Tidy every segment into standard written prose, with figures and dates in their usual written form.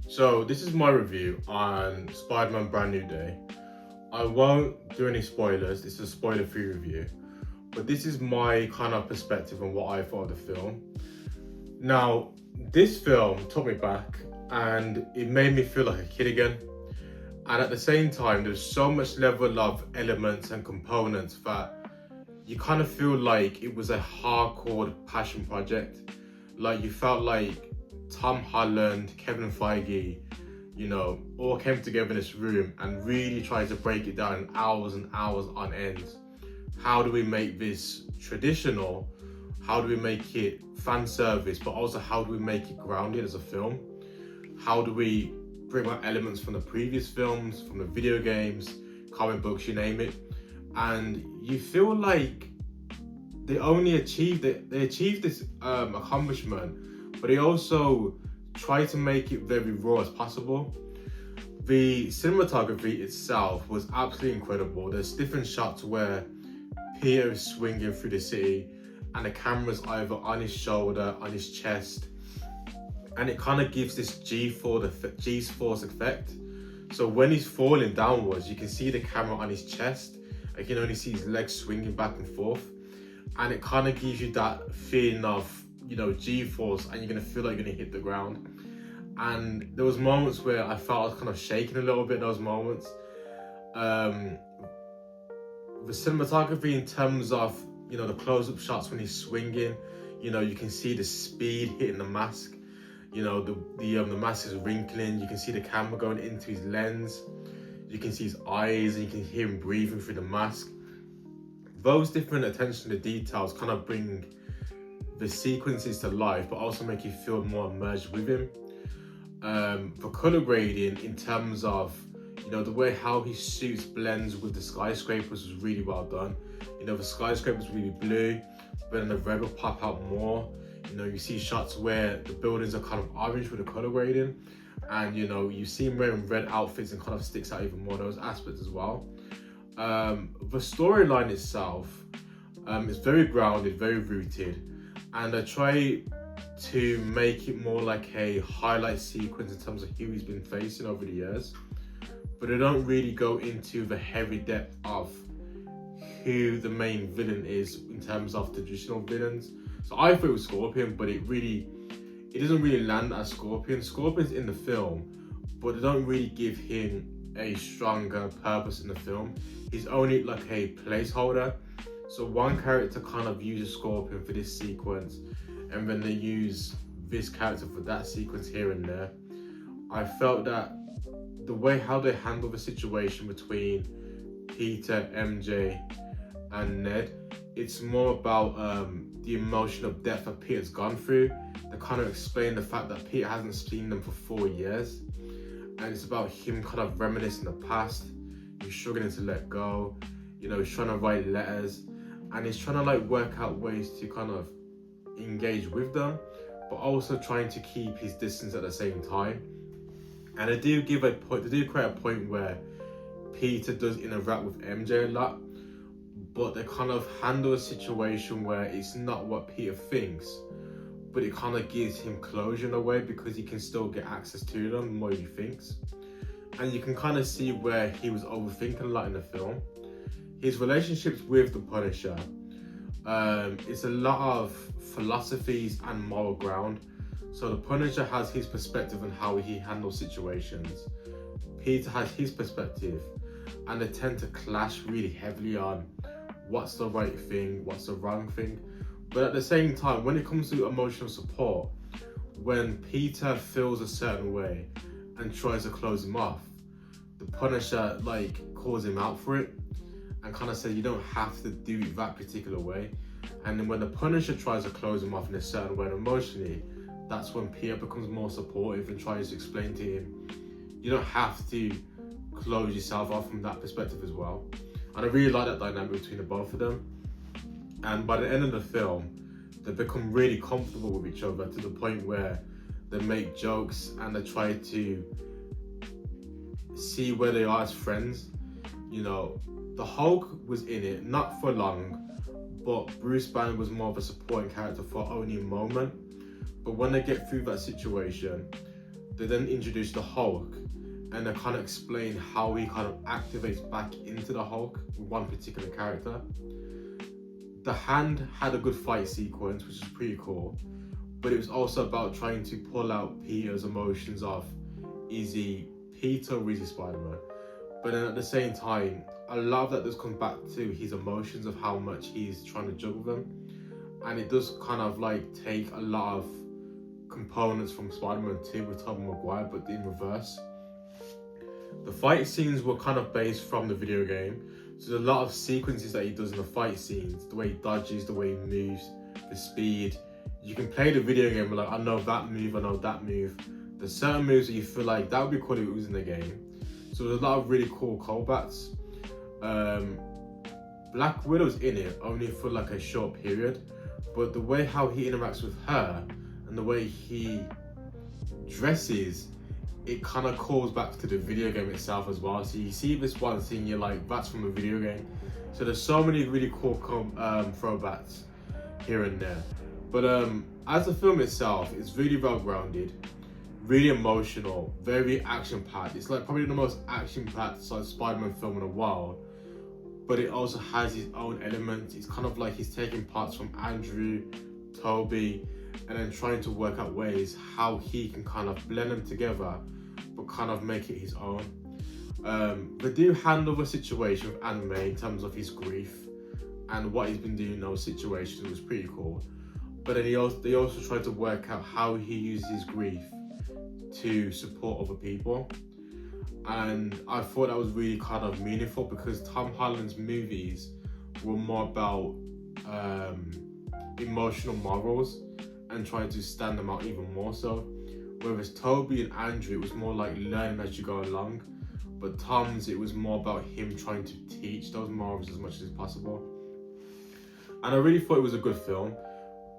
So this is my review on Spider-Man Brand New Day. I won't do any spoilers, this is a spoiler-free review, but this is my kind of perspective on what I thought of the film. Now, this film took me back and it made me feel like a kid again. And at the same time, there's so much level of elements and components that you kind of feel like it was a hardcore passion project. Like you felt like Tom Holland, Kevin Feige, all came together in this room and really tried to break it down in hours and hours on end. How do we make this traditional? How do we make it fan service? But also how do we make it grounded as a film? How do we bring out elements from the previous films, from the video games, comic books, you name it? And you feel like they achieved this accomplishment, but they also try to make it very raw as possible. The cinematography itself was absolutely incredible. There's different shots where Peter is swinging through the city and the camera's either on his shoulder, on his chest, and it kind of gives this G-force effect. So when he's falling downwards, you can see the camera on his chest. You can only see his legs swinging back and forth. And it kind of gives you that feeling of, G-force, and you're going to feel like you're going to hit the ground. And there was moments where I felt I was kind of shaking a little bit in those moments. The cinematography in terms of, the close-up shots when he's swinging, you can see the speed hitting the mask. The mask is wrinkling. You can see the camera going into his lens. You can see his eyes and you can hear him breathing through the mask. Those different attention to details kind of bring the sequences to life, but also make you feel more immersed with him. For color grading, in terms of the way how his suits blends with the skyscrapers was really well done. The skyscrapers really blue, but then the red will pop out more. You see shots where the buildings are kind of orange with the color grading, and you see him wearing red outfits and kind of sticks out even more, those aspects as well. The storyline itself is very grounded, very rooted, and I try to make it more like a highlight sequence in terms of who he's been facing over the years, but I don't really go into the heavy depth of who the main villain is in terms of traditional villains. So I thought it was Scorpion, but it doesn't really land as Scorpion. Scorpion's in the film, but they don't really give him a stronger purpose in the film. He's only like a placeholder. So one character kind of uses Scorpion for this sequence, and then they use this character for that sequence here and there. I felt that the way how they handle the situation between Peter, MJ, and Ned, it's more about the emotional depth that Peter's gone through. They kind of explain the fact that Peter hasn't seen them for 4 years, and it's about him kind of reminiscing the past. He's struggling to let go. He's trying to write letters, and he's trying to work out ways to kind of engage with them, but also trying to keep his distance at the same time. And they do create a point where Peter does interact with MJ a lot, but they kind of handle a situation where it's not what Peter thinks, but it kind of gives him closure in a way, because he can still get access to them the more he thinks. And you can kind of see where he was overthinking a lot in the film. His relationships with the Punisher, it's a lot of philosophies and moral ground. So the Punisher has his perspective on how he handles situations. Peter has his perspective, and they tend to clash really heavily on what's the right thing, what's the wrong thing. But at the same time, when it comes to emotional support, when Peter feels a certain way and tries to close him off, the Punisher calls him out for it and kind of says you don't have to do it that particular way. And then when the Punisher tries to close him off in a certain way emotionally, that's when Peter becomes more supportive and tries to explain to him you don't have to close yourself off from that perspective as well. And I really like that dynamic between the both of them. And by the end of the film, they become really comfortable with each other to the point where they make jokes and they try to see where they are as friends. The Hulk was in it, not for long, but Bruce Banner was more of a supporting character for only a moment. But when they get through that situation, They then introduce the Hulk, and they kind of explain how he kind of activates back into the Hulk with one particular character. The Hand had a good fight sequence, which is pretty cool, but it was also about trying to pull out Peter's emotions of, is he Peter or is he Spider-Man? But then at the same time, I love that this comes back to his emotions of how much he's trying to juggle them. And it does kind of like take a lot of components from Spider-Man 2 with Tobey Maguire, but in reverse. The fight scenes were kind of based from the video game. So there's a lot of sequences that he does in the fight scenes, the way he dodges, the way he moves, the speed. You can play the video game, but like, I know that move, I know that move. There's certain moves that you feel like that would be cool if it was in the game. So there's a lot of really cool callbacks. Black Widow's in it only for like a short period, but the way how he interacts with her and the way he dresses, it kind of calls back to the video game itself as well. So you see this one scene, you're like, that's from a video game. So there's so many really cool throwbacks here and there. But as the film itself, it's really well grounded, really emotional, very action packed. It's like probably the most action packed Spider-Man film in a while. But it also has its own elements. It's kind of like he's taking parts from Andrew, Tobey, and then trying to work out ways how he can kind of blend them together, but kind of make it his own. They do handle the situation with Aunt May in terms of his grief and what he's been doing in those situations. It was pretty cool. But then they also try to work out how he uses his grief to support other people. And I thought that was really kind of meaningful, because Tom Holland's movies were more about emotional morals and trying to stand them out even more so. Whereas Tobey and Andrew, it was more like learning as you go along. But Tom's, it was more about him trying to teach those morals as much as possible. And I really thought it was a good film.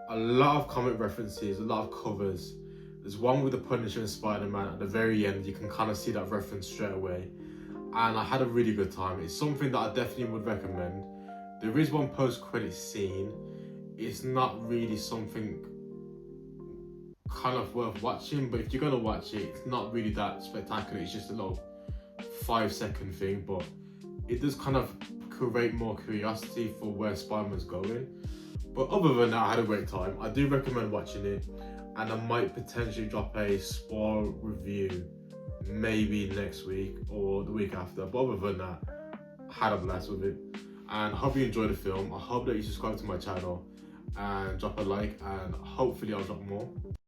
A lot of comic references, a lot of covers. There's one with the Punisher and Spider-Man at the very end. You can kind of see that reference straight away. And I had a really good time. It's something that I definitely would recommend. There is one post-credit scene. It's not really something kind of worth watching, but if you're gonna watch it, it's not really that spectacular. It's just a little 5-second thing, but it does kind of create more curiosity for where Spider-Man's going. But other than that, I had a great time. I do recommend watching it, and I might potentially drop a spoil review maybe next week or the week after. But other than that, I had a blast with it, and I hope you enjoyed the film. I hope that you subscribe to my channel and drop a like, and hopefully I'll drop more.